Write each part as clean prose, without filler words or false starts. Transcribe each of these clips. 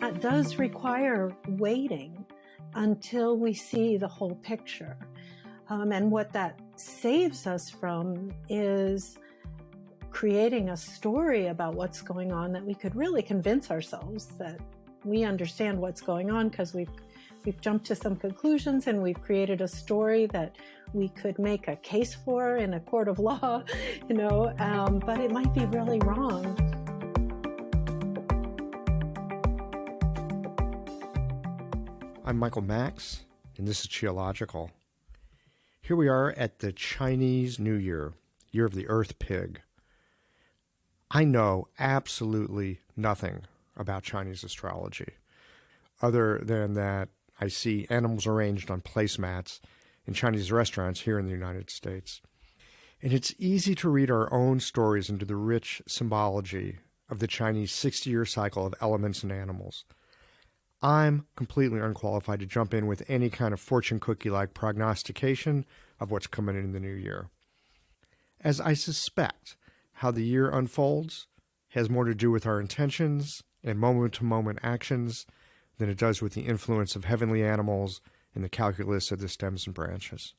that does require waiting until we see the whole picture. And what that saves us from is creating a story about what's going on that we could really convince ourselves that we understand what's going on, because we've jumped to some conclusions and we've created a story that we could make a case for in a court of law, but it might be really wrong. I'm Michael Max, and this is Geological. Here we are at the Chinese New Year, Year of the Earth Pig. I know absolutely nothing about Chinese astrology, other than that I see animals arranged on placemats in Chinese restaurants here in the United States. And it's easy to read our own stories into the rich symbology of the Chinese 60-year cycle of elements and animals. I'm completely unqualified to jump in with any kind of fortune cookie-like prognostication of what's coming in the new year, as I suspect how the year unfolds has more to do with our intentions and moment-to-moment actions than it does with the influence of heavenly animals and the calculus of the stems and branches.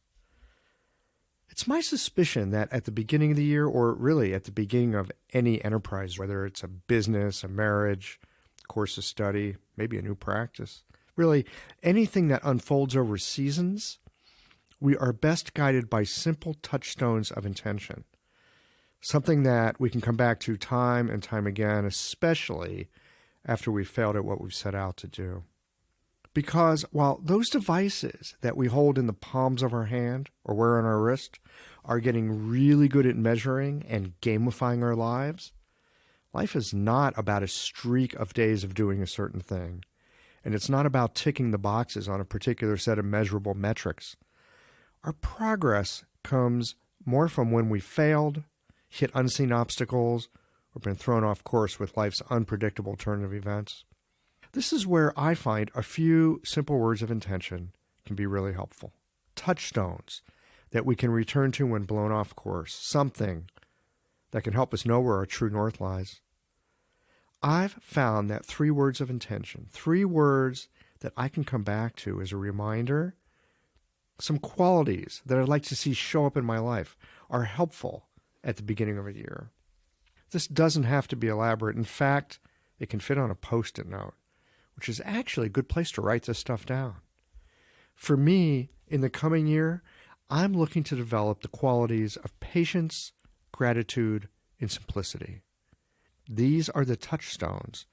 It's my suspicion that at the beginning of the year, or really at the beginning of any enterprise, whether it's a business, a marriage, course of study, maybe a new practice, really anything that unfolds over seasons, we are best guided by simple touchstones of intention. Something that we can come back to time and time again, especially after we've failed at what we've set out to do. Because while those devices that we hold in the palms of our hand or wear on our wrist are getting really good at measuring and gamifying our lives, life is not about a streak of days of doing a certain thing, and it's not about ticking the boxes on a particular set of measurable metrics. Our progress comes more from when we failed, hit unseen obstacles, or been thrown off course with life's unpredictable turn of events. This is where I find a few simple words of intention can be really helpful. Touchstones that we can return to when blown off course, something that can help us know where our true north lies. I've found that 3 words of intention, 3 words that I can come back to as a reminder, some qualities that I'd like to see show up in my life, are helpful at the beginning of a year. This doesn't have to be elaborate. In fact, it can fit on a Post-it note, which is actually a good place to write this stuff down. For me, in the coming year, I'm looking to develop the qualities of patience, gratitude, and simplicity. These are the touchstones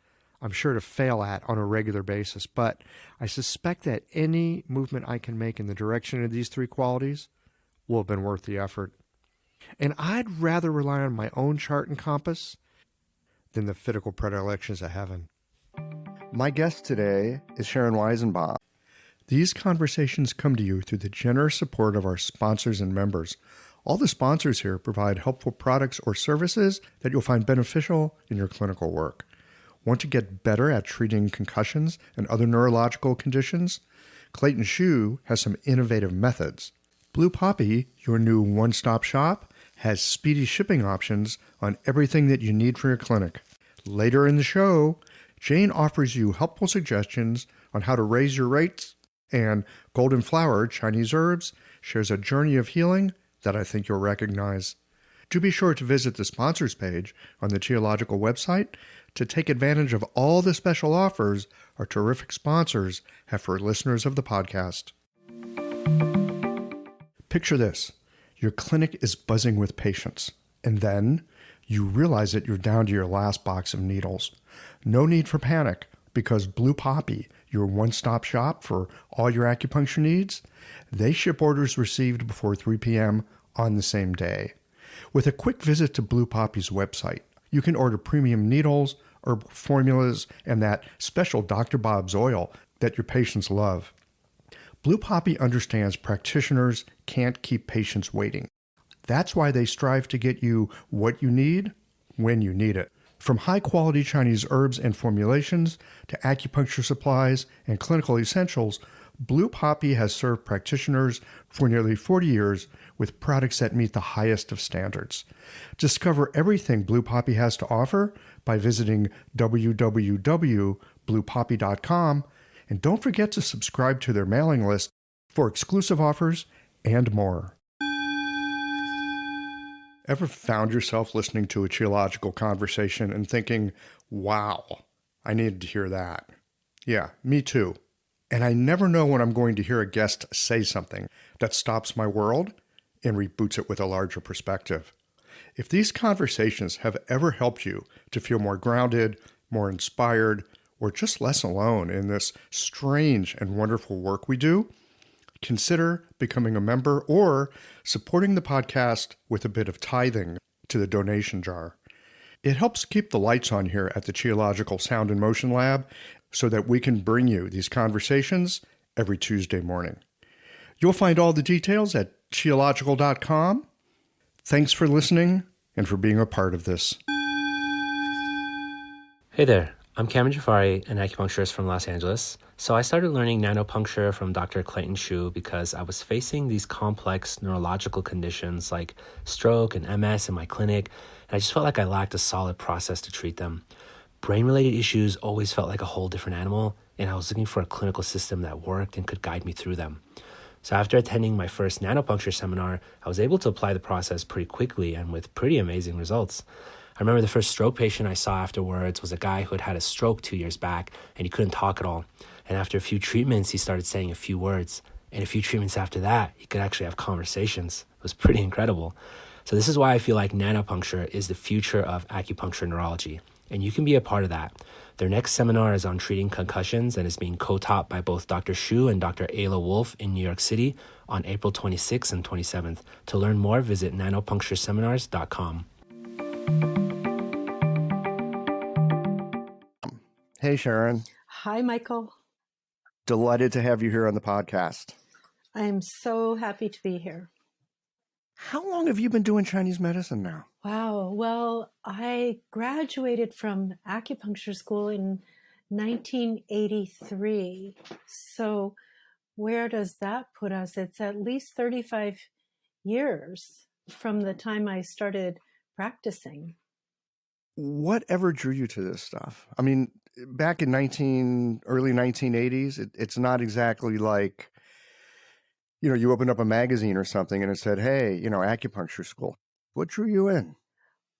I'm sure to fail at on a regular basis, but I suspect that any movement I can make in the direction of these 3 qualities will have been worth the effort. And I'd rather rely on my own chart and compass than the fickle predilections of heaven. My guest today is Sharon Weizenbaum. These conversations come to you through the generous support of our sponsors and members. All the sponsors here provide helpful products or services that you'll find beneficial in your clinical work. Want to get better at treating concussions and other neurological conditions? Clayton Shoe has some innovative methods. Blue Poppy, your new one-stop shop, has speedy shipping options on everything that you need for your clinic. Later in the show, Jane offers you helpful suggestions on how to raise your rates, and Golden Flower Chinese Herbs shares a journey of healing that I think you'll recognize. Do be sure to visit the sponsors page on the Geological website to take advantage of all the special offers our terrific sponsors have for listeners of the podcast. Picture this. Your clinic is buzzing with patients, and then you realize that you're down to your last box of needles. No need for panic, because Blue Poppy, your one-stop shop for all your acupuncture needs, they ship orders received before 3 p.m. on the same day. With a quick visit to Blue Poppy's website, you can order premium needles, herbal formulas, and that special Dr. Bob's oil that your patients love. Blue Poppy understands practitioners can't keep patients waiting. That's why they strive to get you what you need when you need it. From high-quality Chinese herbs and formulations to acupuncture supplies and clinical essentials, Blue Poppy has served practitioners for nearly 40 years with products that meet the highest of standards. Discover everything Blue Poppy has to offer by visiting www.bluepoppy.com. bluepoppy.com, and don't forget to subscribe to their mailing list for exclusive offers and more. Ever found yourself listening to a geological conversation and thinking, wow, I needed to hear that? Yeah, me too. And I never know when I'm going to hear a guest say something that stops my world and reboots it with a larger perspective. If these conversations have ever helped you to feel more grounded, more inspired, or just less alone in this strange and wonderful work we do, consider becoming a member or supporting the podcast with a bit of tithing to the donation jar. It helps keep the lights on here at the Geological Sound and Motion Lab so that we can bring you these conversations every Tuesday morning. You'll find all the details at geological.com. Thanks for listening and for being a part of this. Hey there, I'm Cameron Jafari, an acupuncturist from Los Angeles. So I started learning nanopuncture from Dr. Clayton Shu because I was facing these complex neurological conditions like stroke and MS in my clinic, and I just felt like I lacked a solid process to treat them. Brain-related issues always felt like a whole different animal, and I was looking for a clinical system that worked and could guide me through them. So after attending my first nanopuncture seminar, I was able to apply the process pretty quickly and with pretty amazing results. I remember the first stroke patient I saw afterwards was a guy who had had a stroke 2 years back, and he couldn't talk at all. And after a few treatments, he started saying a few words. And a few treatments after that, he could actually have conversations. It was pretty incredible. So this is why I feel like nanopuncture is the future of acupuncture neurology. And you can be a part of that. Their next seminar is on treating concussions and is being co-taught by both Dr. Shu and Dr. Ayla Wolf in New York City on April 26th and 27th. To learn more, visit nanopunctureseminars.com. Hey, Sharon. Hi, Michael. Delighted to have you here on the podcast. I am so happy to be here. How long have you been doing Chinese medicine now? Wow. Well, I graduated from acupuncture school in 1983. So where does that put us? It's at least 35 years from the time I started practicing. Whatever drew you to this stuff? I mean, back in early 1980s, it's not exactly like, you opened up a magazine or something and it said, hey, acupuncture school. What drew you in?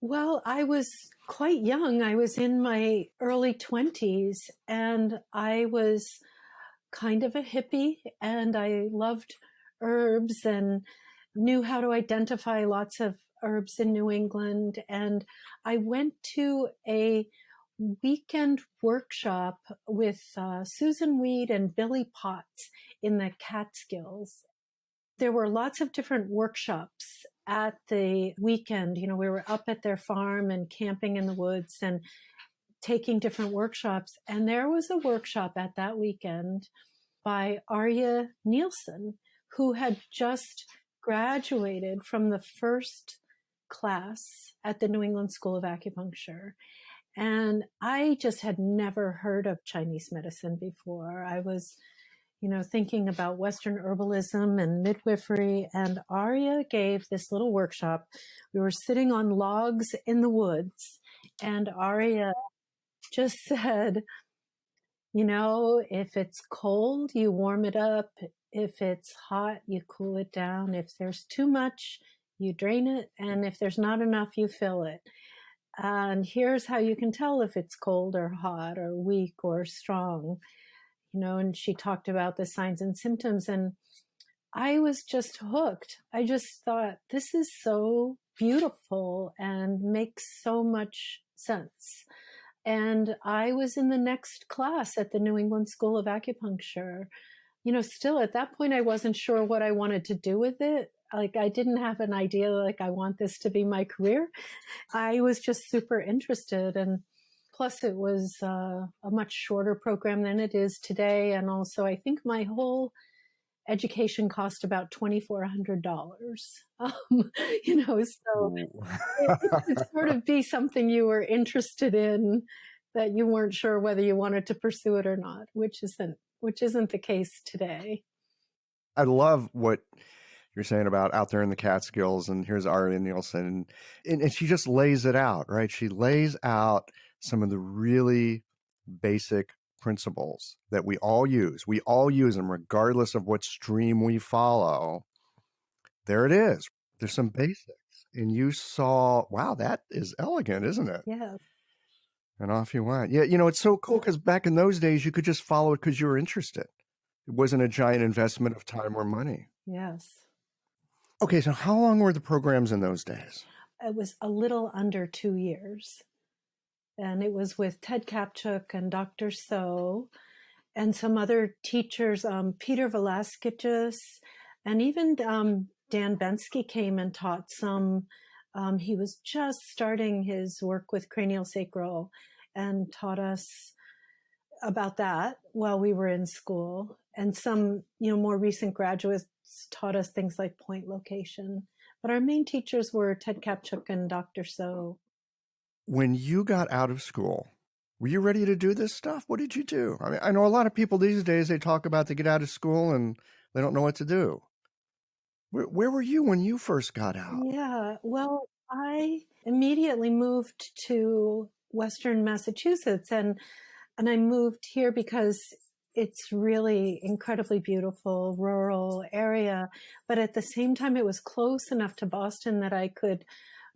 Well, I was quite young. I was in my early 20s and I was kind of a hippie and I loved herbs and knew how to identify lots of herbs in New England. And I went to a weekend workshop with Susan Weed and Billy Potts in the Catskills. There were lots of different workshops at the weekend. We were up at their farm and camping in the woods and taking different workshops. And there was a workshop at that weekend by Arya Nielsen, who had just graduated from the first class at the New England School of Acupuncture. And I just had never heard of Chinese medicine before. I was thinking about Western herbalism and midwifery, and Arya gave this little workshop. We were sitting on logs in the woods, and Arya just said, if it's cold, you warm it up. If it's hot, you cool it down. If there's too much, you drain it. And if there's not enough, you fill it. And here's how you can tell if it's cold or hot or weak or strong. And she talked about the signs and symptoms, and I was just hooked. I just thought, this is so beautiful and makes so much sense. And I was in the next class at the New England School of Acupuncture. Still at that point, I wasn't sure what I wanted to do with it. Like, I didn't have an idea, like, I want this to be my career. I was just super interested. And plus, it was a much shorter program than it is today. And also, I think my whole education cost about $2,400. So it could sort of be something you were interested in that you weren't sure whether you wanted to pursue it or not, which isn't the case today. I love what you're saying about out there in the Catskills, and here's Arya Nielsen, and she just lays it out, right? She lays out some of the really basic principles that we all use. We all use them regardless of what stream we follow. There it is. There's some basics. And you saw, wow, that is elegant, isn't it? Yeah. And off you went. Yeah, it's so cool because back in those days, you could just follow it because you were interested. It wasn't a giant investment of time or money. Yes. Okay, so how long were the programs in those days? It was a little under 2 years. And it was with Ted Kapchuk and Dr. So and some other teachers, Peter Velasquez, and even Dan Bensky came and taught some. He was just starting his work with cranial sacral and taught us about that while we were in school. And some, more recent graduates taught us things like point location. But our main teachers were Ted Kapchuk and Dr. So. When you got out of school, were you ready to do this stuff? What did you do? I mean, I know a lot of people these days, they talk about they get out of school and they don't know what to do. Where were you when you first got out? Yeah, well, I immediately moved to Western Massachusetts, and I moved here because it's really incredibly beautiful rural area, but at the same time it was close enough to Boston that I could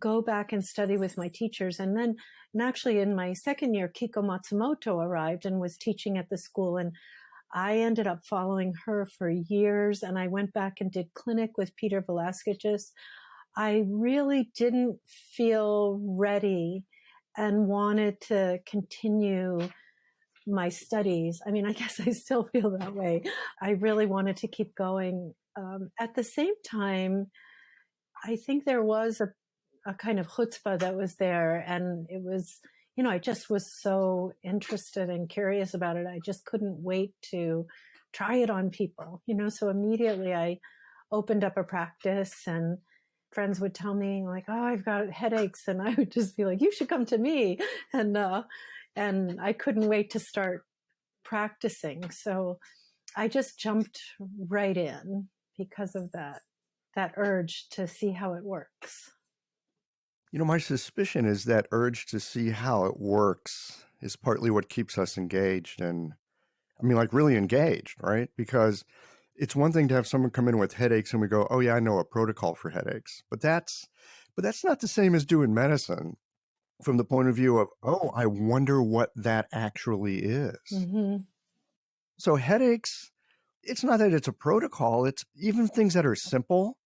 go back and study with my teachers. And actually in my second year, Kiko Matsumoto arrived and was teaching at the school, and I ended up following her for years, and I went back and did clinic with Peter Velasquez. I really didn't feel ready and wanted to continue my studies. I mean, I guess I still feel that way. I really wanted to keep going. At the same time, I think there was a kind of chutzpah that was there, and it was, I just was so interested and curious about it. I just couldn't wait to try it on people, so immediately I opened up a practice, and friends would tell me like, oh, I've got headaches. And I would just be like, you should come to me. And I couldn't wait to start practicing. So I just jumped right in because of that urge to see how it works. My suspicion is that urge to see how it works is partly what keeps us engaged, and I mean, like really engaged, right? Because it's one thing to have someone come in with headaches and we go, oh yeah, I know a protocol for headaches, but that's not the same as doing medicine from the point of view of, oh, I wonder what that actually is. Mm-hmm. So headaches, it's not that it's a protocol, it's even things that are simple,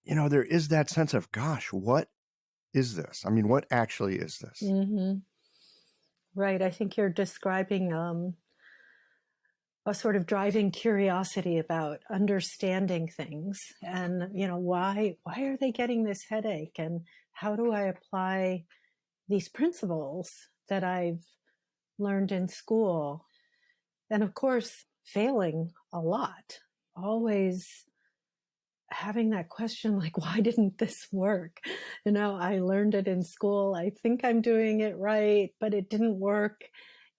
there is that sense of, gosh, what is this? I mean, what actually is this? Mm-hmm. Right. I think you're describing a sort of driving curiosity about understanding things, and why are they getting this headache, and how do I apply these principles that I've learned in school. And of course, failing a lot, always having that question like, why didn't this work? I learned it in school. I think I'm doing it right, but it didn't work.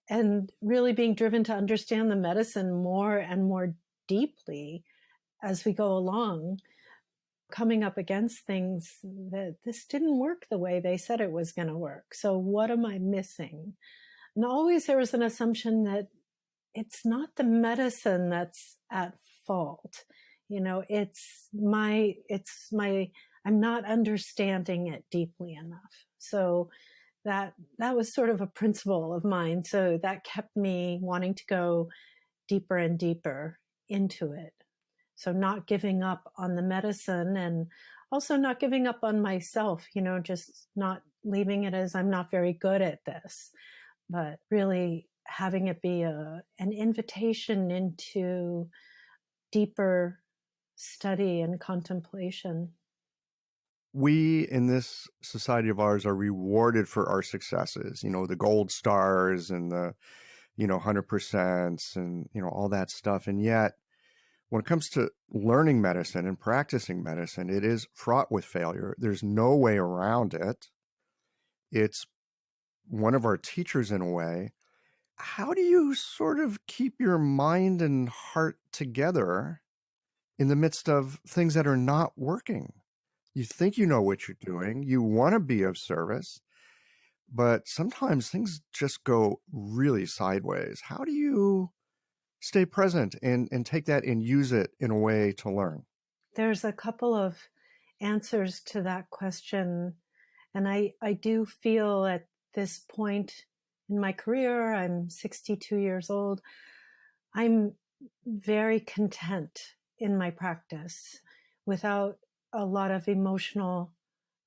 And really being driven to understand the medicine more and more deeply as we go along, coming up against things that this didn't work the way they said it was going to work. So what am I missing? And always there was an assumption that it's not the medicine that's at fault. It's my, I'm not understanding it deeply enough. So that was sort of a principle of mine. So that kept me wanting to go deeper and deeper into it. So not giving up on the medicine, and also not giving up on myself, just not leaving it as I'm not very good at this, but really having it be an invitation into deeper study and contemplation. We in this society of ours are rewarded for our successes, the gold stars and the, 100% and, all that stuff. And yet, when it comes to learning medicine and practicing medicine, it is fraught with failure. There's no way around it. It's one of our teachers in a way. How do you sort of keep your mind and heart together in the midst of things that are not working? You think you know what you're doing. You want to be of service, but sometimes things just go really sideways. How do you stay present and take that and use it in a way to learn? There's a couple of answers to that question. And I do feel at this point in my career, I'm 62 years old, I'm very content in my practice without a lot of emotional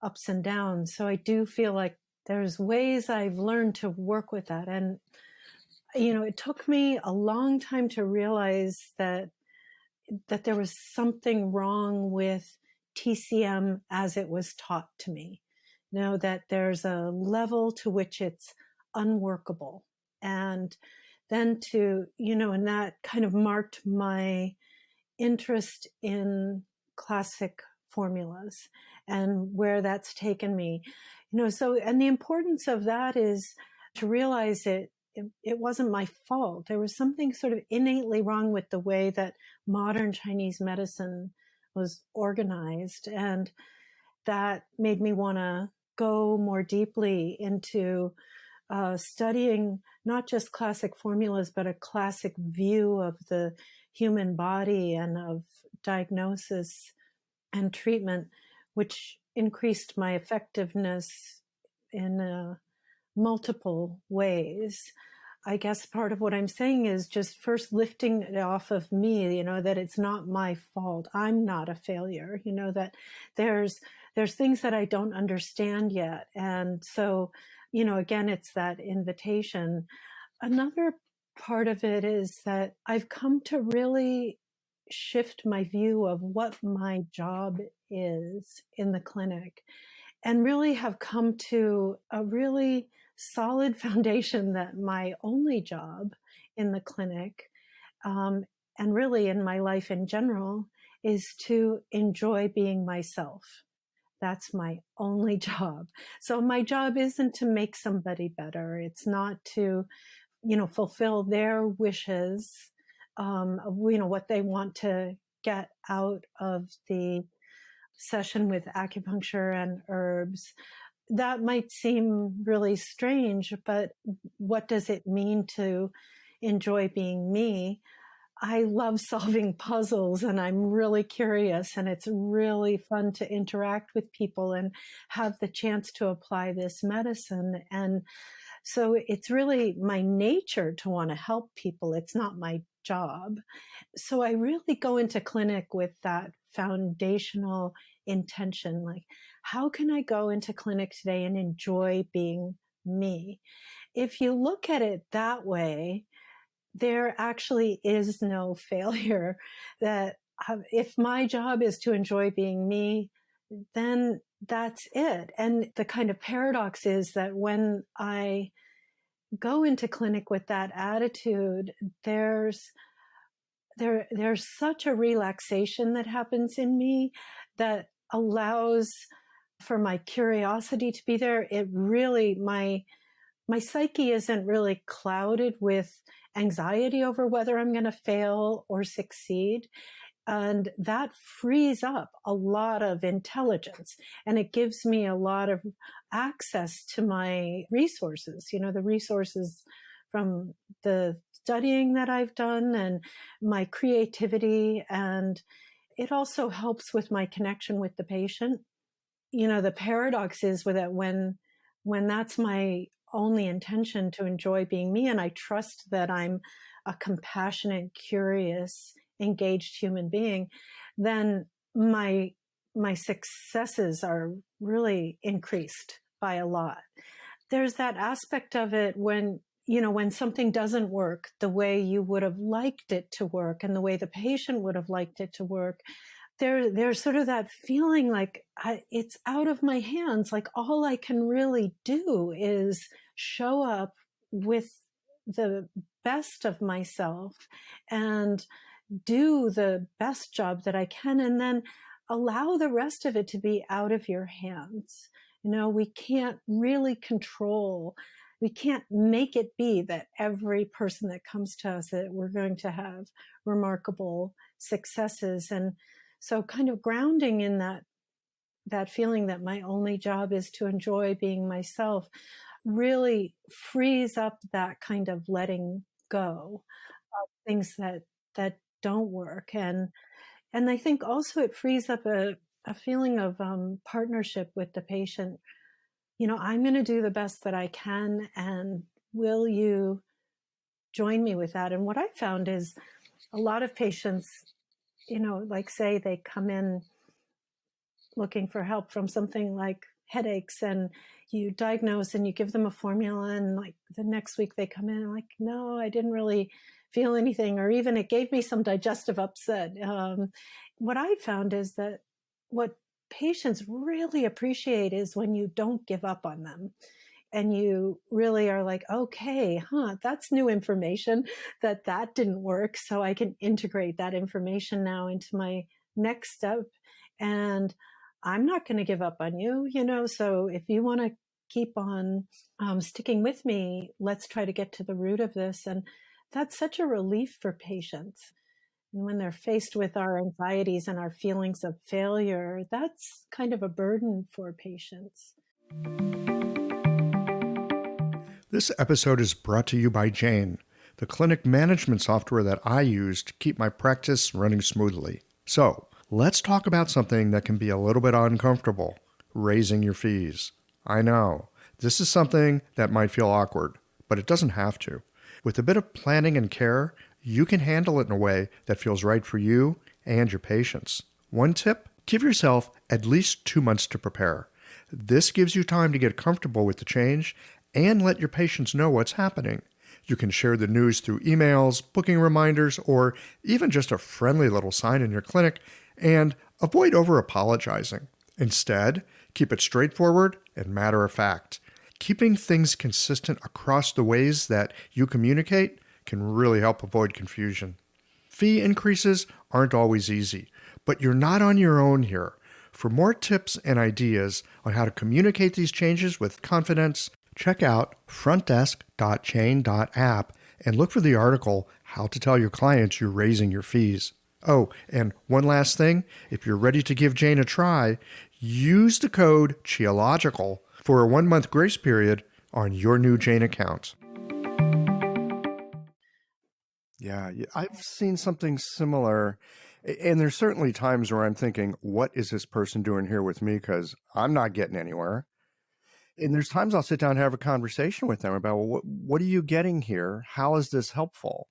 ups and downs. So I do feel like there's ways I've learned to work with that. And, it took me a long time to realize that there was something wrong with TCM as it was taught to me. That there's a level to which it's unworkable. And then and that kind of marked my interest in classic formulas and where that's taken me. And the importance of that is to realize it wasn't my fault. There was something sort of innately wrong with the way that modern Chinese medicine was organized. And that made me want to go more deeply into studying not just classic formulas, but a classic view of the human body and of diagnosis and treatment, which increased my effectiveness in multiple ways. I guess part of what I'm saying is just first lifting it off of me, that it's not my fault. I'm not a failure, that there's things that I don't understand yet. And so, again, it's that invitation. Another part of it is that I've come to really shift my view of what my job is in the clinic and really have come to a really solid foundation that my only job in the clinic, and really in my life in general, is to enjoy being myself. That's my only job. So my job isn't to make somebody better. It's not to, fulfill their wishes, of, what they want to get out of the session with acupuncture and herbs. That might seem really strange, but what does it mean to enjoy being me? I love solving puzzles and I'm really curious, and it's really fun to interact with people and have the chance to apply this medicine. And so it's really my nature to want to help people. It's not my job. So I really go into clinic with that foundational intention. Like, how can I go into clinic today and enjoy being me? If you look at it that way, there actually is no failure. That if my job is to enjoy being me, then that's it. And the kind of paradox is that when I go into clinic with that attitude, there's such a relaxation that happens in me that allows for my curiosity to be there. It really, my psyche isn't really clouded with anxiety over whether I'm going to fail or succeed. And that frees up a lot of intelligence, and it gives me a lot of access to my resources, the resources from the studying that I've done and my creativity. And it also helps with my connection with the patient. The paradox is with that when that's my only intention, to enjoy being me, and I trust that I'm a compassionate, curious, engaged human being, then my successes are really increased by a lot. There's that aspect of it when something doesn't work the way you would have liked it to work and the way the patient would have liked it to work. There's sort of that feeling like it's out of my hands. Like all I can really do is show up with the best of myself and do the best job that I can, and then allow the rest of it to be out of your hands. We can't really control, we can't make it be that every person that comes to us, that we're going to have remarkable successes. And so kind of grounding in that feeling that my only job is to enjoy being myself. really frees up that kind of letting go of things that don't work. And I think also it frees up a feeling of partnership with the patient. I'm going to do the best that I can, and will you join me with that? And what I found is a lot of patients, like say they come in looking for help from something like headaches, and you diagnose and you give them a formula, and like the next week they come in and like, no, I didn't really feel anything, or even it gave me some digestive upset. What I found is that what patients really appreciate is when you don't give up on them, and you really are like, okay, that's new information, that didn't work, so I can integrate that information now into my next step, and I'm not going to give up on you, so if you want to keep on sticking with me, let's try to get to the root of this. And that's such a relief for patients. And when they're faced with our anxieties and our feelings of failure, that's kind of a burden for patients. This episode is brought to you by Jane, the clinic management software that I use to keep my practice running smoothly. So, let's talk about something that can be a little bit uncomfortable: raising your fees. I know, this is something that might feel awkward, but it doesn't have to. With a bit of planning and care, you can handle it in a way that feels right for you and your patients. One tip: give yourself at least 2 months to prepare. This gives you time to get comfortable with the change and let your patients know what's happening. You can share the news through emails, booking reminders, or even just a friendly little sign in your clinic, and avoid over-apologizing. Instead, keep it straightforward and matter of fact. Keeping things consistent across the ways that you communicate can really help avoid confusion. Fee increases aren't always easy, but you're not on your own here. For more tips and ideas on how to communicate these changes with confidence, check out frontdesk.jane.app and look for the article, How to Tell Your Clients You're Raising Your Fees. Oh, and one last thing, if you're ready to give Jane a try, use the code CHIOLOGICAL for a 1-month grace period on your new Jane account. Yeah, I've seen something similar. And there's certainly times where I'm thinking, what is this person doing here with me? Because I'm not getting anywhere. And there's times I'll sit down and have a conversation with them about, well, what are you getting here? How is this helpful?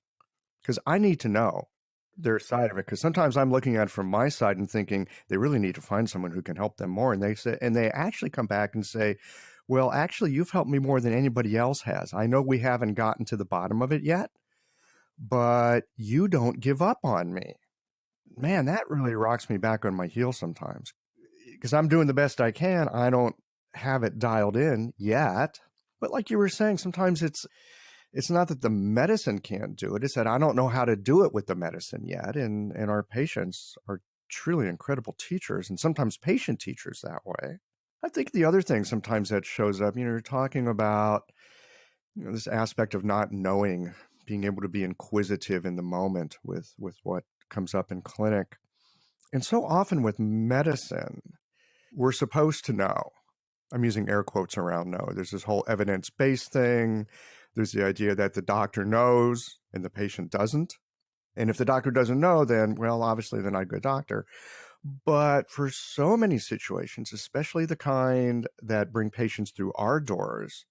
Because I need to know their side of it. Because sometimes I'm looking at it from my side and thinking they really need to find someone who can help them more. And they actually come back and say, well, actually, you've helped me more than anybody else has. I know we haven't gotten to the bottom of it yet, but you don't give up on me. Man, that really rocks me back on my heels sometimes, because I'm doing the best I can. I don't have it dialed in yet. But like you were saying, sometimes it's not that the medicine can't do it. It's that I don't know how to do it with the medicine yet. And our patients are truly incredible teachers, and sometimes patient teachers that way. I think the other thing sometimes that shows up, you're talking about this aspect of not knowing, being able to be inquisitive in the moment with what comes up in clinic. And so often with medicine, we're supposed to know. I'm using air quotes around know. There's this whole evidence-based thing. There's the idea that the doctor knows and the patient doesn't. And if the doctor doesn't know, then, well, obviously they're not a good doctor. But for so many situations, especially the kind that bring patients through our doors,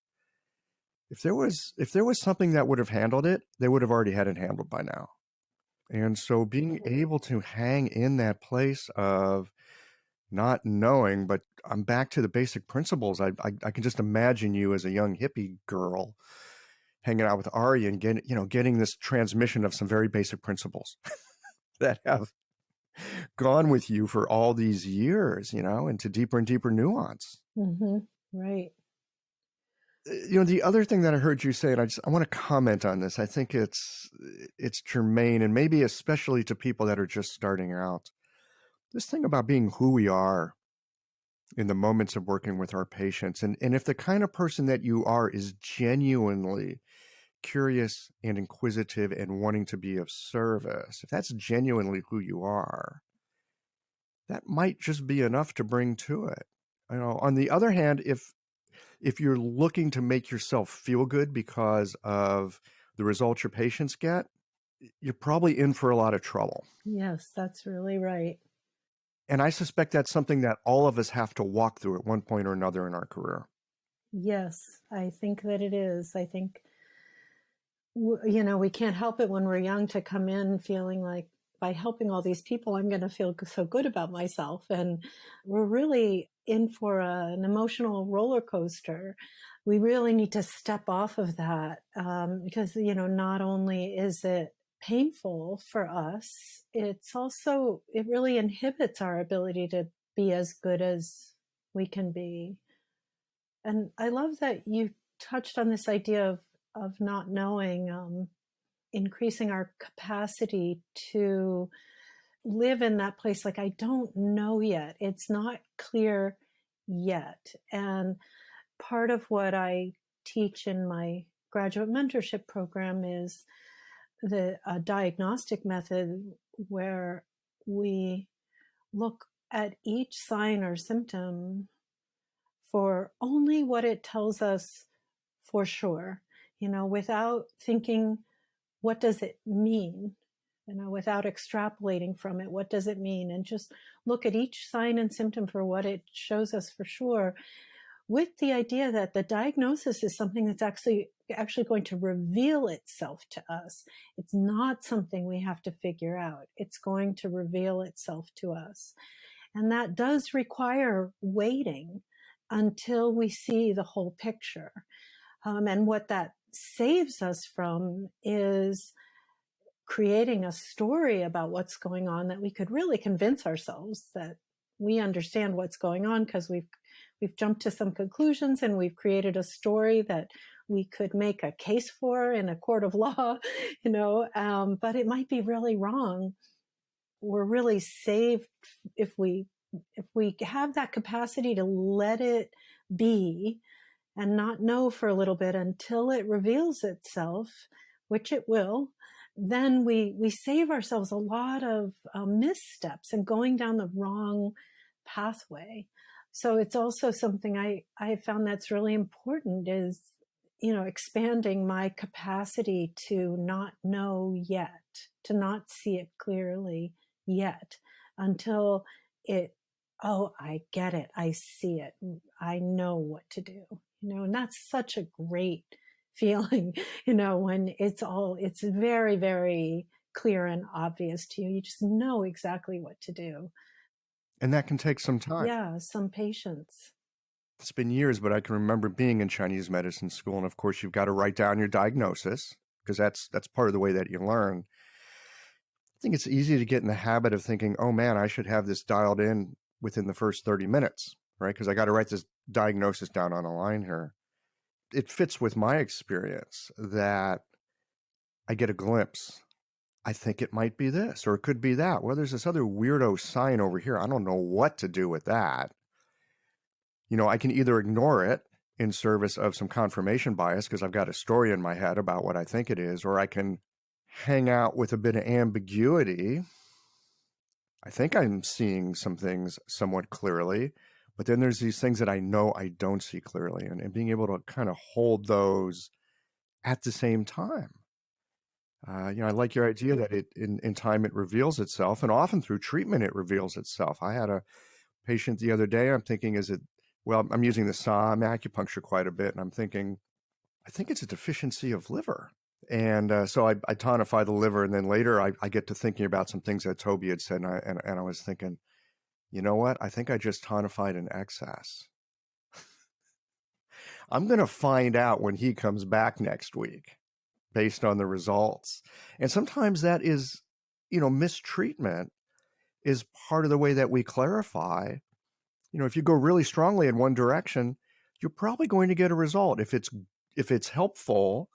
if there was something that would have handled it, they would have already had it handled by now. And so being able to hang in that place of not knowing, but I'm back to the basic principles. I can just imagine you as a young hippie girl hanging out with Ari and getting this transmission of some very basic principles that have gone with you for all these years, into deeper and deeper nuance. Mm-hmm. Right. The other thing that I heard you say, and I want to comment on this. I think it's germane, and maybe especially to people that are just starting out. This thing about being who we are in the moments of working with our patients. And if the kind of person that you are is genuinely curious and inquisitive and wanting to be of service, if that's genuinely who you are, that might just be enough to bring to it. On the other hand, if If you're looking to make yourself feel good because of the results your patients get, you're probably in for a lot of trouble. Yes, that's really right. And I suspect that's something that all of us have to walk through at one point or another in our career. Yes, I think that it is. I think, we can't help it when we're young to come in feeling like by helping all these people, I'm going to feel so good about myself. And we're really in for an emotional roller coaster. We really need to step off of that because, not only is it painful for us, it really inhibits our ability to be as good as we can be. And I love that you touched on this idea of not knowing, increasing our capacity to live in that place like, I don't know yet. It's not clear yet. And part of what I teach in my graduate mentorship program is the diagnostic method where we look at each sign or symptom for only what it tells us for sure, without thinking, what does it mean? Without extrapolating from it, what does it mean? And just look at each sign and symptom for what it shows us for sure, with the idea that the diagnosis is something that's actually going to reveal itself to us. It's not something we have to figure out. It's going to reveal itself to us. And that does require waiting until we see the whole picture. And what that saves us from is creating a story about what's going on that we could really convince ourselves that we understand what's going on, because we've jumped to some conclusions and we've created a story that we could make a case for in a court of law, but it might be really wrong. We're really saved if we have that capacity to let it be and not know for a little bit until it reveals itself, which it will. Then we save ourselves a lot of missteps and going down the wrong pathway. So it's also something I found that's really important is, expanding my capacity to not know yet, to not see it clearly yet, until I get it. I see it. I know what to do, and that's such a great feeling, when it's very, very clear and obvious to you. You just know exactly what to do. And that can take some time. Yeah, some patience. It's been years, but I can remember being in Chinese medicine school. And of course, you've got to write down your diagnosis because that's part of the way that you learn. I think it's easy to get in the habit of thinking, oh man, I should have this dialed in within the first 30 minutes, right? Because I got to write this diagnosis down on a line here. It fits with my experience that I get a glimpse. I think it might be this, or it could be that. Well, there's this other weirdo sign over here. I don't know what to do with that. I can either ignore it in service of some confirmation bias because I've got a story in my head about what I think it is, or I can hang out with a bit of ambiguity. I think I'm seeing some things somewhat clearly, but then there's these things that I know I don't see clearly, and being able to kind of hold those at the same time. I like your idea that in time it reveals itself, and often through treatment it reveals itself. I had a patient the other day. I'm thinking, I'm using the SOM acupuncture quite a bit, and I'm thinking, I think it's a deficiency of liver. And so I tonify the liver, and then later I get to thinking about some things that Toby had said, and I was thinking, you know what? I think I just tonified in excess. I'm going to find out when he comes back next week based on the results. And sometimes that is, mistreatment is part of the way that we clarify. If you go really strongly in one direction, you're probably going to get a result. If it's helpful,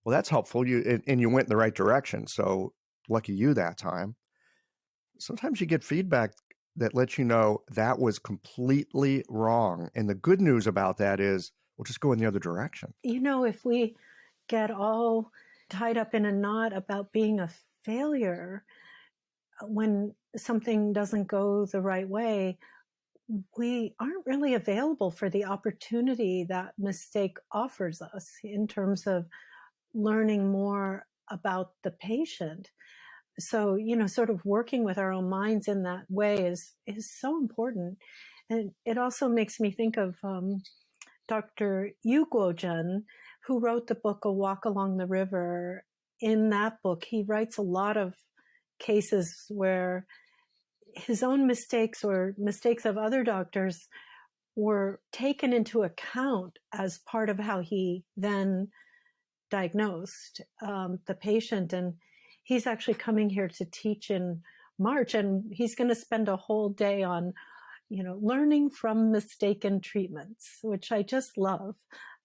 well, that's helpful. And you went in the right direction. So lucky you that time. Sometimes you get feedback that lets you know that was completely wrong. And the good news about that is we'll just go in the other direction. If we get all tied up in a knot about being a failure when something doesn't go the right way, we aren't really available for the opportunity that mistake offers us in terms of learning more about the patient. So, sort of working with our own minds in that way is so important. And it also makes me think of Dr. Yu Guozhen, who wrote the book A Walk Along the River. In that book, he writes a lot of cases where his own mistakes or mistakes of other doctors were taken into account as part of how he then diagnosed the patient. And he's actually coming here to teach in March, and he's going to spend a whole day on, learning from mistaken treatments, which I just love.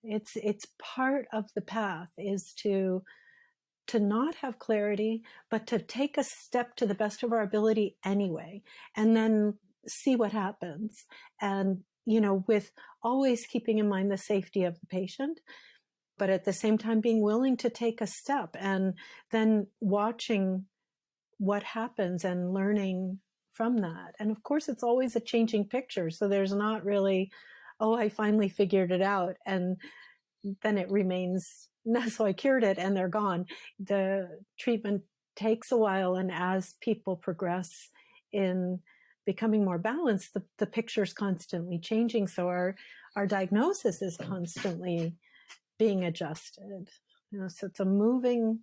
It's part of the path is to not have clarity, but to take a step to the best of our ability anyway, and then see what happens. And, with always keeping in mind the safety of the patient, but at the same time being willing to take a step and then watching what happens and learning from that. And of course, it's always a changing picture. So there's not really, oh, I finally figured it out, and then it remains, so I cured it and they're gone. The treatment takes a while. And as people progress in becoming more balanced, the picture is constantly changing. So our diagnosis is constantly being adjusted. So it's a moving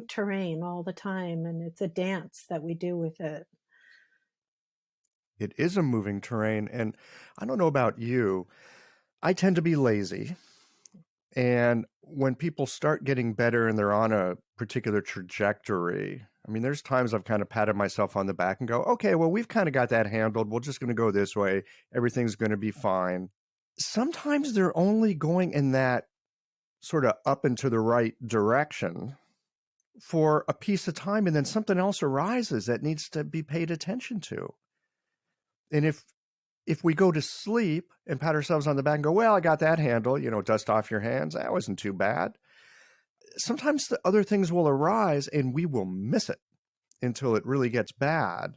terrain all the time, and it's a dance that we do with it. It is a moving terrain. And I don't know about you, I tend to be lazy. And when people start getting better and they're on a particular trajectory, I mean, there's times I've kind of patted myself on the back and go, okay, well, we've kind of got that handled. We're just going to go this way. Everything's going to be fine. Sometimes they're only going in that sort of up and to the right direction for a piece of time, and then something else arises that needs to be paid attention to. And if we go to sleep and pat ourselves on the back and go, well, I got that handled, dust off your hands, that wasn't too bad. Sometimes the other things will arise and we will miss it until it really gets bad.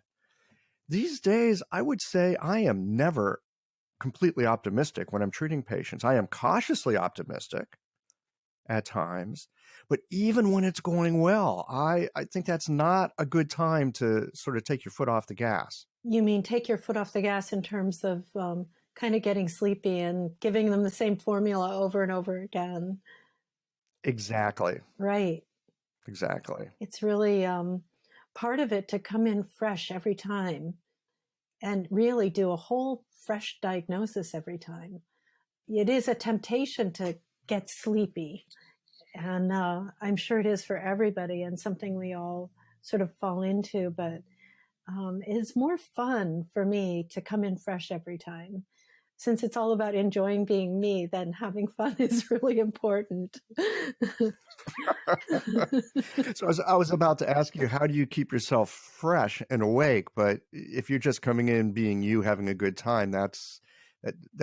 These days, I would say I am never completely optimistic when I'm treating patients. I am cautiously optimistic at times, but even when it's going well, I think that's not a good time to sort of take your foot off the gas. You mean take your foot off the gas in terms of kind of getting sleepy and giving them the same formula over and over again? Exactly. Right. Exactly. It's really part of it to come in fresh every time and really do a whole fresh diagnosis every time. It is a temptation to get sleepy. And I'm sure it is for everybody, and something we all sort of fall into, but it's more fun for me to come in fresh every time. Since it's all about enjoying being me, then having fun is really important. So I was about to ask you, how do you keep yourself fresh and awake? But if you're just coming in being you, having a good time, that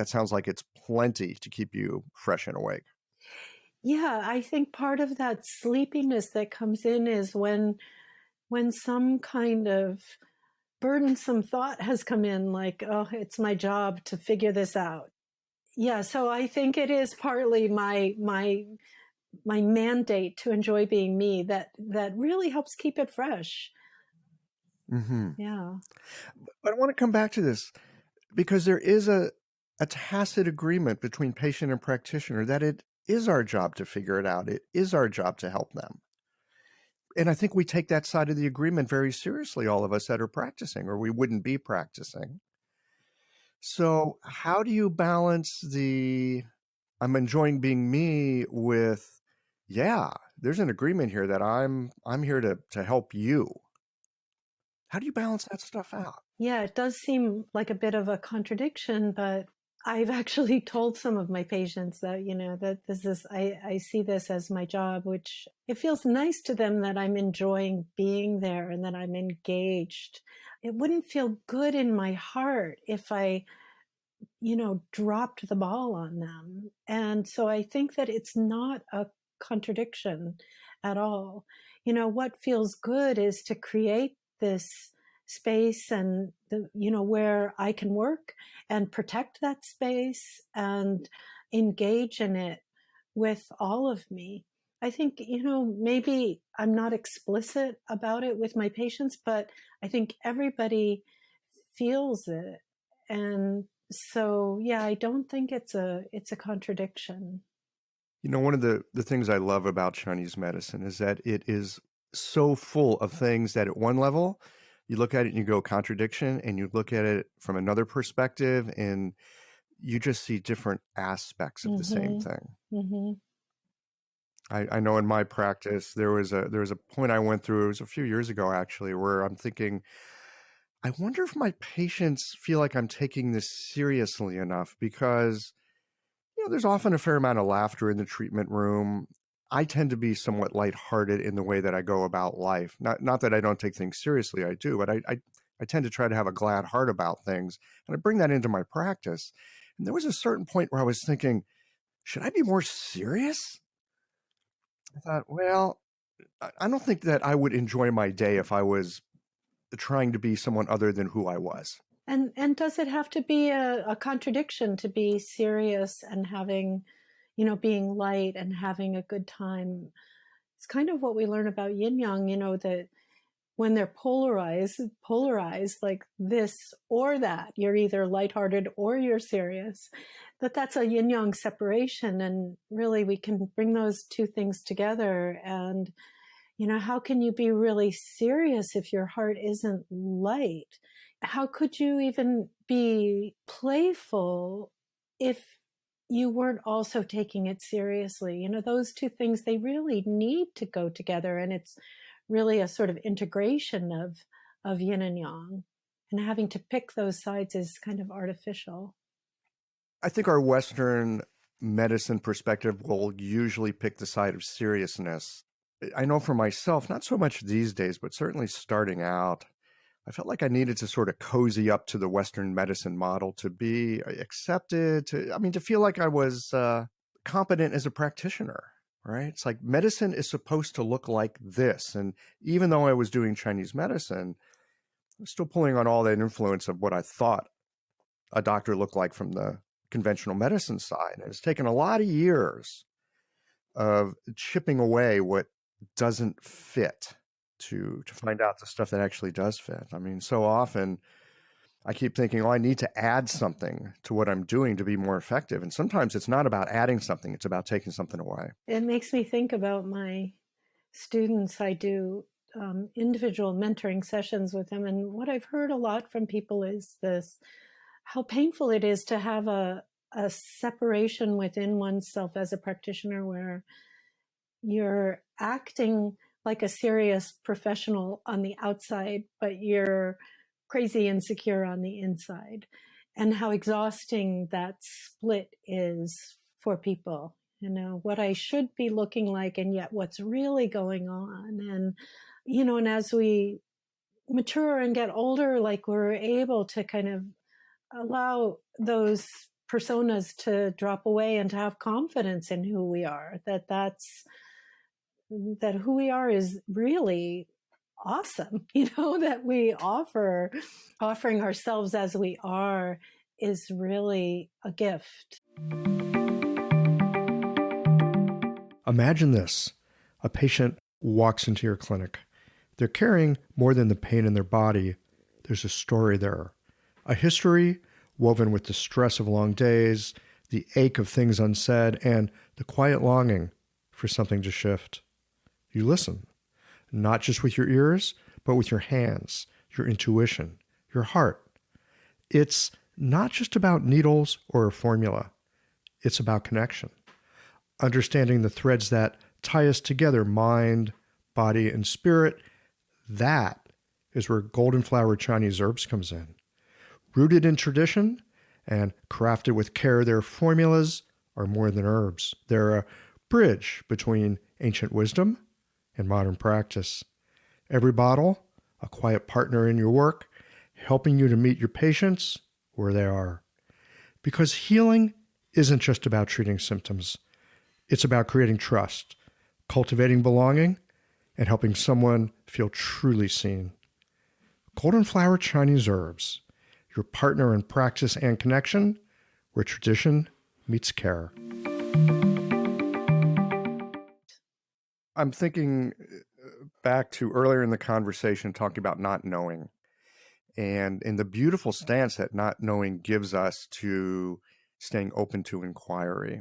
sounds like it's plenty to keep you fresh and awake. Yeah, I think part of that sleepiness that comes in is when some kind of burdensome thought has come in, like, oh, it's my job to figure this out. Yeah, so I think it is partly my mandate to enjoy being me that really helps keep it fresh. Mm-hmm. Yeah. But I want to come back to this because there is a tacit agreement between patient and practitioner that it is our job to figure it out. It is our job to help them. And I think we take that side of the agreement very seriously, all of us that are practicing, or we wouldn't be practicing. So how do you balance the I'm enjoying being me with, yeah, there's an agreement here that I'm here to help you. How do you balance that stuff out? Yeah, it does seem like a bit of a contradiction, but I've actually told some of my patients that, that this is, I see this as my job, which it feels nice to them that I'm enjoying being there and that I'm engaged. It wouldn't feel good in my heart if I, dropped the ball on them. And so I think that it's not a contradiction at all. What feels good is to create this space and where I can work and protect that space and engage in it with all of me. I think, maybe I'm not explicit about it with my patients, but I think everybody feels it. And so, yeah, I don't think it's a contradiction. One of the things I love about Chinese medicine is that it is so full of things that at one level, you look at it and you go contradiction, and you look at it from another perspective and you just see different aspects of the same thing. Mm-hmm. I know in my practice, there was a point I went through, it was a few years ago actually, where I'm thinking, I wonder if my patients feel like I'm taking this seriously enough, because there's often a fair amount of laughter in the treatment room. I tend to be somewhat lighthearted in the way that I go about life. Not that I don't take things seriously, I do, but I tend to try to have a glad heart about things, and I bring that into my practice. And there was a certain point where I was thinking, should I be more serious? I thought, well, I don't think that I would enjoy my day if I was trying to be someone other than who I was. And does it have to be a contradiction to be serious and having, being light and having a good time? It's kind of what we learn about yin yang, that when they're polarized like this or that, you're either lighthearted or you're serious, that's a yin yang separation. And really we can bring those two things together. And, how can you be really serious if your heart isn't light? How could you even be playful if you weren't also taking it seriously? Those two things, they really need to go together. And it's really a sort of integration of yin and yang. And having to pick those sides is kind of artificial. I think our Western medicine perspective will usually pick the side of seriousness. I know for myself, not so much these days, but certainly starting out, I felt like I needed to sort of cozy up to the Western medicine model to be accepted, to feel like I was competent as a practitioner, right? It's like medicine is supposed to look like this. And even though I was doing Chinese medicine, I was still pulling on all that influence of what I thought a doctor looked like from the conventional medicine side. And it's taken a lot of years of chipping away what doesn't fit to find out the stuff that actually does fit. So often I keep thinking, I need to add something to what I'm doing to be more effective. And sometimes it's not about adding something, it's about taking something away. It makes me think about my students. I do individual mentoring sessions with them. And what I've heard a lot from people is how painful it is to have a separation within oneself as a practitioner, where you're acting like a serious professional on the outside, but you're crazy insecure on the inside, and how exhausting that split is for people. What I should be looking like, and yet what's really going on. And, and as we mature and get older, like we're able to kind of allow those personas to drop away and to have confidence in who we are, that who we are is really awesome, that we offering ourselves as we are is really a gift. Imagine this. A patient walks into your clinic. They're carrying more than the pain in their body. There's a story there. A history woven with the stress of long days, the ache of things unsaid, and the quiet longing for something to shift. You listen, not just with your ears, but with your hands, your intuition, your heart. It's not just about needles or a formula. It's about connection. Understanding the threads that tie us together, mind, body, and spirit. That is where golden flower Chinese herbs comes in. Rooted in tradition and crafted with care, their formulas are more than herbs. They're a bridge between ancient wisdom and modern practice. Every bottle, a quiet partner in your work, helping you to meet your patients where they are. Because healing isn't just about treating symptoms. It's about creating trust, cultivating belonging, and helping someone feel truly seen. Golden Flower Chinese Herbs, your partner in practice and connection, where tradition meets care. I'm thinking back to earlier in the conversation talking about not knowing and in the beautiful stance that not knowing gives us to staying open to inquiry.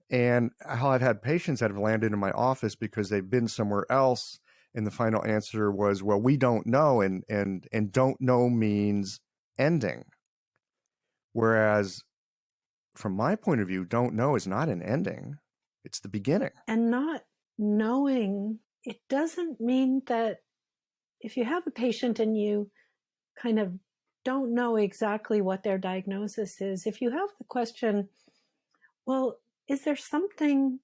And how I've had patients that have landed in my office because they've been somewhere else, and the final answer was, well, we don't know, and don't know means ending. Whereas from my point of view, don't know is not an ending, it's the beginning. And not knowing, it doesn't mean that if you have a patient and you kind of don't know exactly what their diagnosis is, if you have the question, well, is there something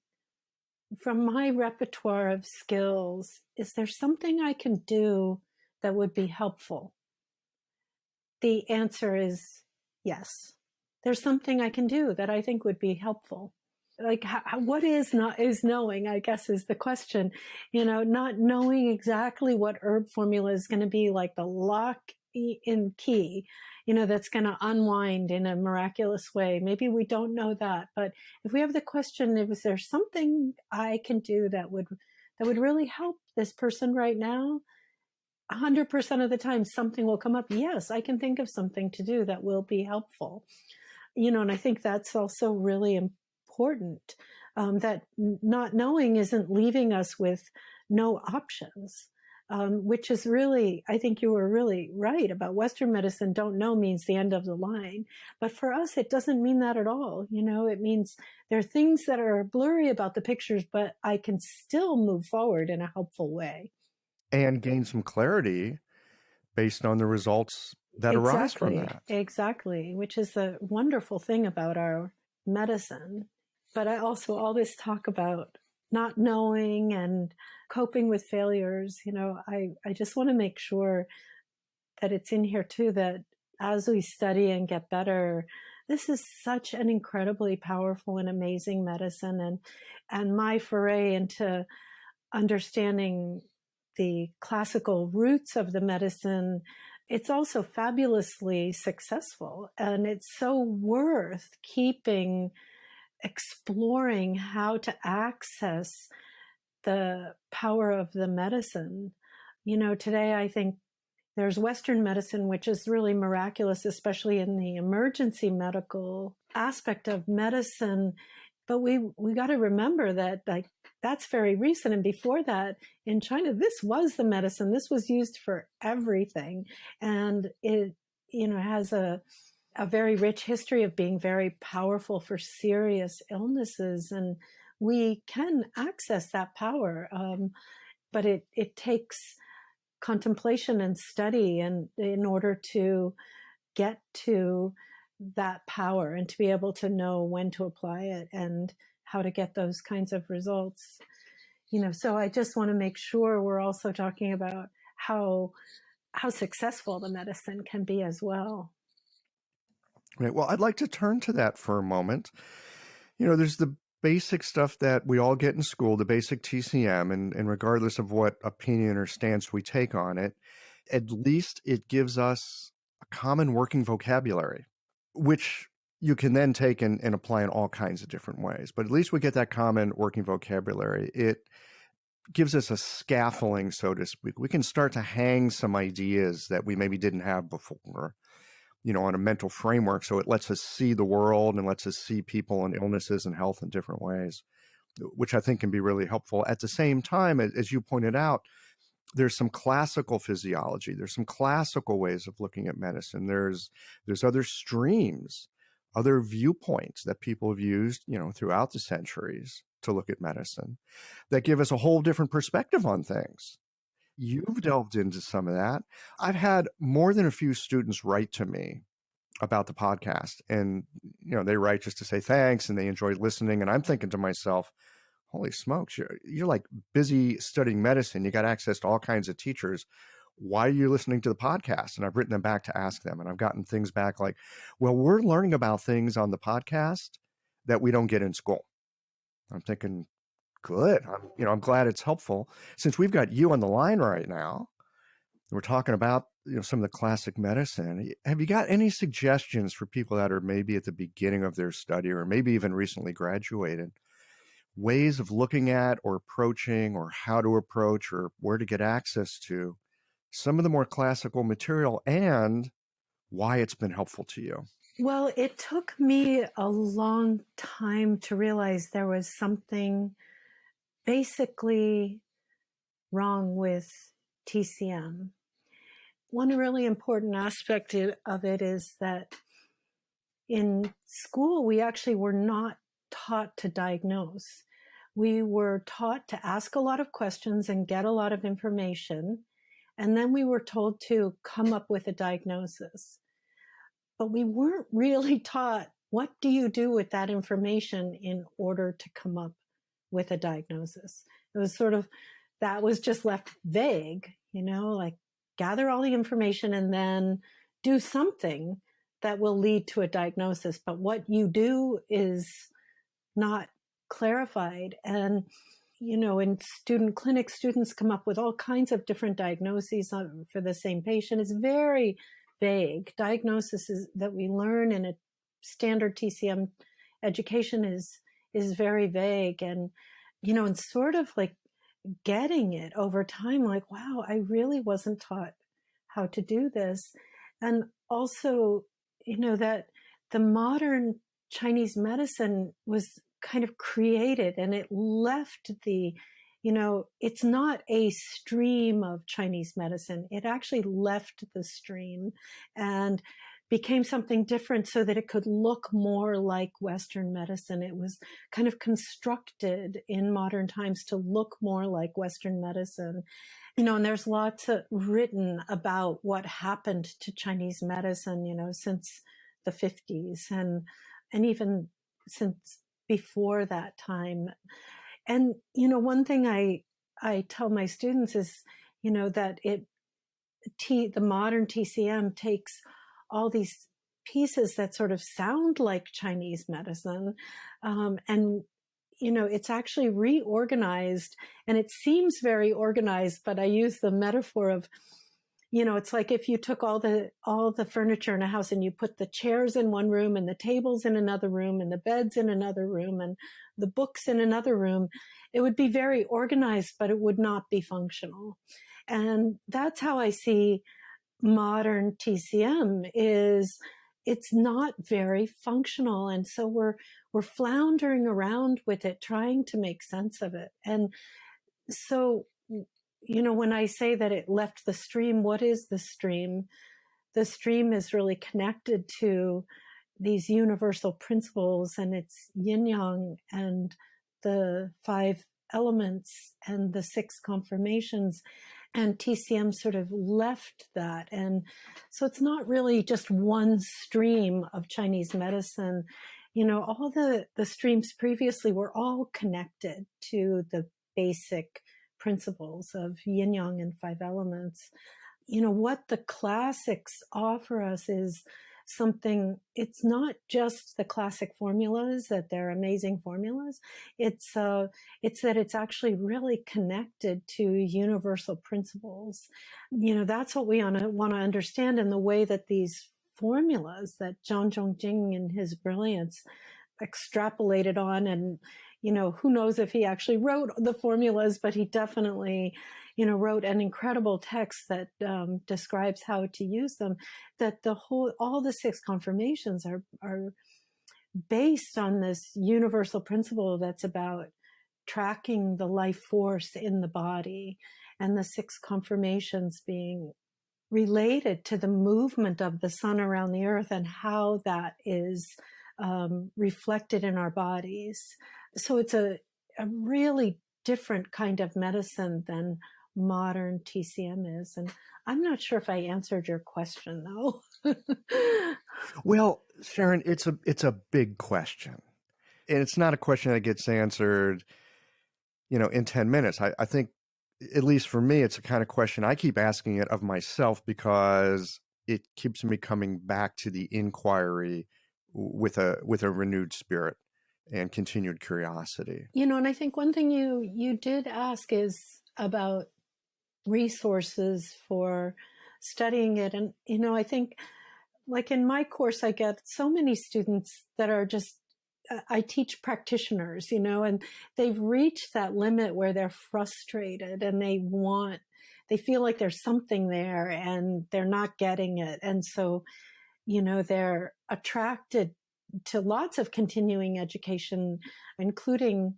from my repertoire of skills, is there something I can do that would be helpful? The answer is yes. There's something I can do that I think would be helpful. Like, what is knowing, I guess, is the question. Not knowing exactly what herb formula is going to be like the lock in key, that's going to unwind in a miraculous way. Maybe we don't know that, but if we have the question, is there something I can do that would really help this person right now? 100% of the time, something will come up. Yes, I can think of something to do that will be helpful. And I think that's also really important, that not knowing isn't leaving us with no options, which is really, I think you were really right about Western medicine. Don't know means the end of the line. But for us, it doesn't mean that at all. It means there are things that are blurry about the pictures, but I can still move forward in a helpful way. And gain some clarity based on the results that arise from that. Exactly, which is the wonderful thing about our medicine. But I also all this talk about not knowing and coping with failures, I just want to make sure that it's in here too, that as we study and get better, this is such an incredibly powerful and amazing medicine. And my foray into understanding the classical roots of the medicine, it's also fabulously successful. And it's so worth exploring how to access the power of the medicine. Today I think there's Western medicine, which is really miraculous, especially in the emergency medical aspect of medicine. But we got to remember that that's very recent. And before that, in China, this was the medicine. This was used for everything. And it, has a very rich history of being very powerful for serious illnesses. And we can access that power. But it takes contemplation and study and in order to get to that power and to be able to know when to apply it and how to get those kinds of results. So I just want to make sure we're also talking about how successful the medicine can be as well. Right. Well, I'd like to turn to that for a moment. There's the basic stuff that we all get in school, the basic TCM, and regardless of what opinion or stance we take on it, at least it gives us a common working vocabulary, which you can then take and apply in all kinds of different ways. But at least we get that common working vocabulary. It gives us a scaffolding, so to speak. We can start to hang some ideas that we maybe didn't have before, on a mental framework. So it lets us see the world and lets us see people and illnesses and health in different ways, which I think can be really helpful. At the same time, as you pointed out, there's some classical physiology. There's some classical ways of looking at medicine. There's other streams, other viewpoints that people have used, throughout the centuries to look at medicine that give us a whole different perspective on things. You've delved into some of that. I've had more than a few students write to me about the podcast, and they write just to say thanks and they enjoy listening. And I'm thinking to myself, holy smokes, you're like busy studying medicine. You got access to all kinds of teachers. Why are you listening to the podcast? And I've written them back to ask them, and I've gotten things back like, well, we're learning about things on the podcast that we don't get in school. I'm thinking, good. I'm glad it's helpful. Since we've got you on the line right now, we're talking about some of the classic medicine. Have you got any suggestions for people that are maybe at the beginning of their study or maybe even recently graduated? Ways of looking at or approaching or how to approach or where to get access to some of the more classical material and why it's been helpful to you? Well, it took me a long time to realize there was something basically wrong with TCM. One really important aspect of it is that in school, we actually were not taught to diagnose. We were taught to ask a lot of questions and get a lot of information. And then we were told to come up with a diagnosis. But we weren't really taught, what do you do with that information in order to come up with a diagnosis? It was sort of, that was just left vague, like gather all the information and then do something that will lead to a diagnosis. But what you do is not clarified. And, in student clinics, students come up with all kinds of different diagnoses for the same patient. It's very vague. Diagnosis that we learn in a standard TCM education is very vague. And, and sort of like getting it over time, like, wow, I really wasn't taught how to do this. And also, that the modern Chinese medicine was kind of created and it left it's not a stream of Chinese medicine. It actually left the stream and became something different so that it could look more like Western medicine. It was kind of constructed in modern times to look more like Western medicine. And there's lots written about what happened to Chinese medicine, since the 50s and even since before that time. And, one thing I tell my students is, that the modern TCM takes all these pieces that sort of sound like Chinese medicine, and it's actually reorganized, and it seems very organized, but I use the metaphor of, it's like if you took all the furniture in a house and you put the chairs in one room and the tables in another room and the beds in another room and the books in another room, it would be very organized, but it would not be functional. And that's how I see modern TCM is it's not very functional. And so we're floundering around with it, trying to make sense of it. And so, when I say that it left the stream, what is the stream? The stream is really connected to these universal principles, and it's yin yang and the 5 elements and the 6 conformations. And TCM sort of left that. And so it's not really just one stream of Chinese medicine. All the streams previously were all connected to the basic principles of yin yang and 5 elements. What the classics offer us is something, it's not just the classic formulas, that they're amazing formulas. It's that it's actually really connected to universal principles. That's what we want to understand, in the way that these formulas that Zhang Zhongjing in his brilliance extrapolated on, and who knows if he actually wrote the formulas, but he definitely wrote an incredible text that describes how to use them, that all the 6 conformations are based on this universal principle that's about tracking the life force in the body, and the 6 conformations being related to the movement of the sun around the earth and how that is reflected in our bodies. So it's a really different kind of medicine than modern TCM is. And I'm not sure if I answered your question, though. Well, Sharon, it's a big question. And it's not a question that gets answered, in 10 minutes. I think, at least for me, it's a kind of question I keep asking it of myself, because it keeps me coming back to the inquiry with a renewed spirit and continued curiosity. And I think one thing you did ask is about resources for studying it. And, I think like in my course, I get so many students that are just, I teach practitioners, and they've reached that limit where they're frustrated and they feel like there's something there and they're not getting it. And so, they're attracted to lots of continuing education, including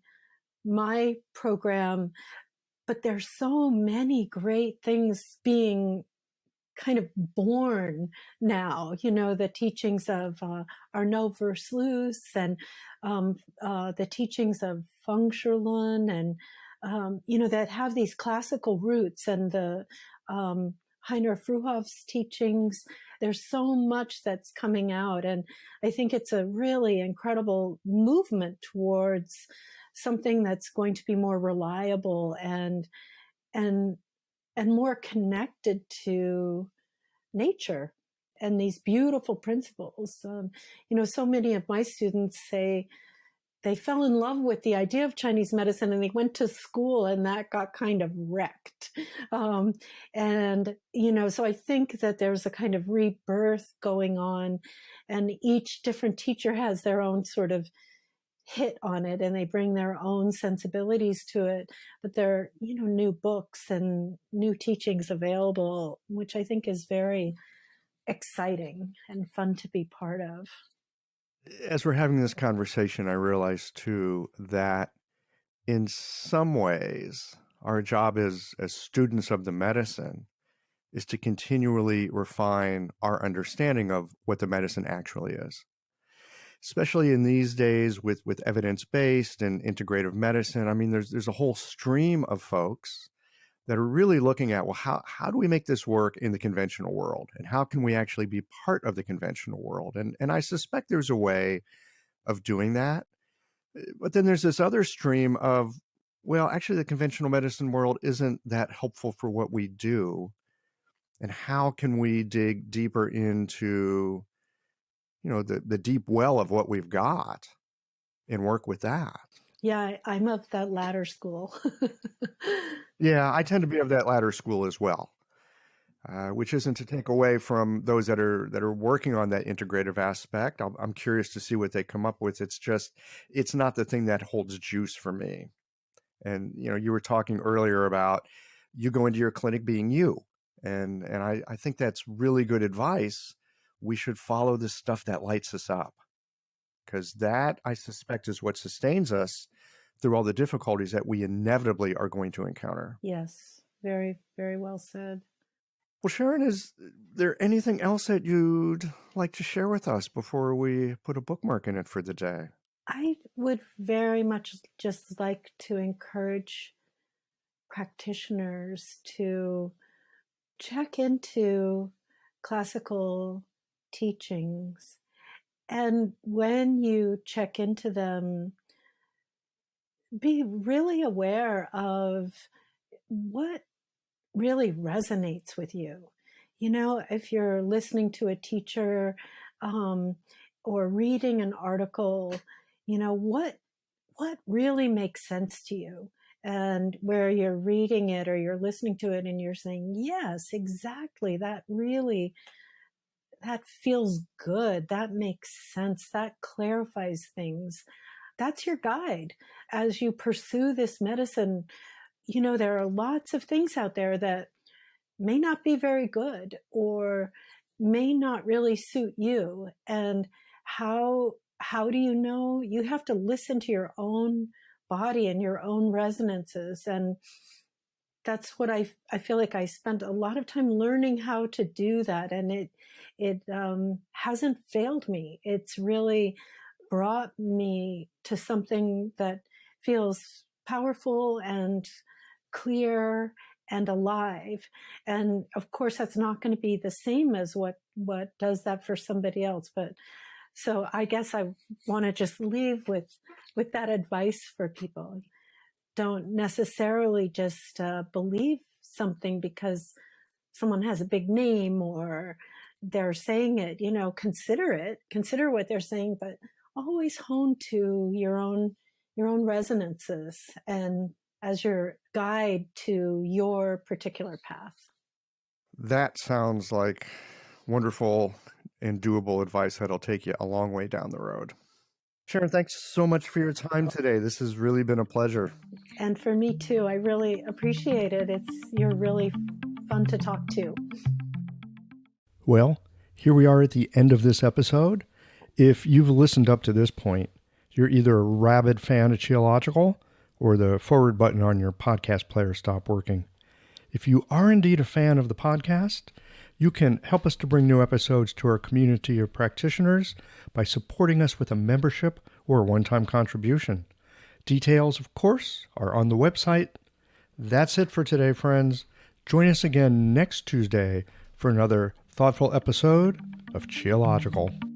my program. But there's so many great things being kind of born now, the teachings of Arnaud Verslus and the teachings of Feng Shilun and, that have these classical roots, and the Heiner Fruehauf's teachings. There's so much that's coming out. And I think it's a really incredible movement towards something that's going to be more reliable and more connected to nature and these beautiful principles. So many of my students say they fell in love with the idea of Chinese medicine and they went to school and that got kind of wrecked. So I think that there's a kind of rebirth going on, and each different teacher has their own sort of hit on it and they bring their own sensibilities to it. But there are, new books and new teachings available, which I think is very exciting and fun to be part of. As we're having this conversation, I realize too that in some ways, our job as students of the medicine is to continually refine our understanding of what the medicine actually is. Especially in these days with evidence-based and integrative medicine. I mean, there's a whole stream of folks that are really looking at, well, how do we make this work in the conventional world? And how can we actually be part of the conventional world? And I suspect there's a way of doing that. But then there's this other stream of, well, actually the conventional medicine world isn't that helpful for what we do. And how can we dig deeper into, the deep well of what we've got and work with that? Yeah, I'm of that latter school. Yeah, I tend to be of that latter school as well, which isn't to take away from those that are working on that integrative aspect. I'm curious to see what they come up with. It's not the thing that holds juice for me. And, you were talking earlier about you go into your clinic being you. And I think that's really good advice. We should follow the stuff that lights us up, because that, I suspect, is what sustains us through all the difficulties that we inevitably are going to encounter. Yes, very, very well said. Well, Sharon, is there anything else that you'd like to share with us before we put a bookmark in it for the day? I would very much just like to encourage practitioners to check into classical teachings. And when you check into them, be really aware of what really resonates with you. If you're listening to a teacher or reading an article, what really makes sense to you, and where you're reading it or you're listening to it and you're saying, yes, exactly, that feels good, that makes sense, that clarifies things. That's your guide as you pursue this medicine. There are lots of things out there that may not be very good or may not really suit you. And how do you know? You have to listen to your own body and your own resonances. And that's what I feel like I spent a lot of time learning how to do that. And it hasn't failed me. It's really brought me to something that feels powerful and clear and alive. And of course, that's not going to be the same as what does that for somebody else. But so I guess I want to just leave with that advice for people. Don't necessarily just believe something because someone has a big name or they're saying it. Consider what they're saying, but always hone to your own resonances and as your guide to your particular path. That sounds like wonderful and doable advice that'll take you a long way down the road. Sharon, thanks so much for your time today. This has really been a pleasure. And for me too, I really appreciate it. You're really fun to talk to. Well, here we are at the end of this episode. If you've listened up to this point, you're either a rabid fan of Qiological or the forward button on your podcast player stopped working. If you are indeed a fan of the podcast, you can help us to bring new episodes to our community of practitioners by supporting us with a membership or a one-time contribution. Details, of course, are on the website. That's it for today, friends. Join us again next Tuesday for another thoughtful episode of Qiological.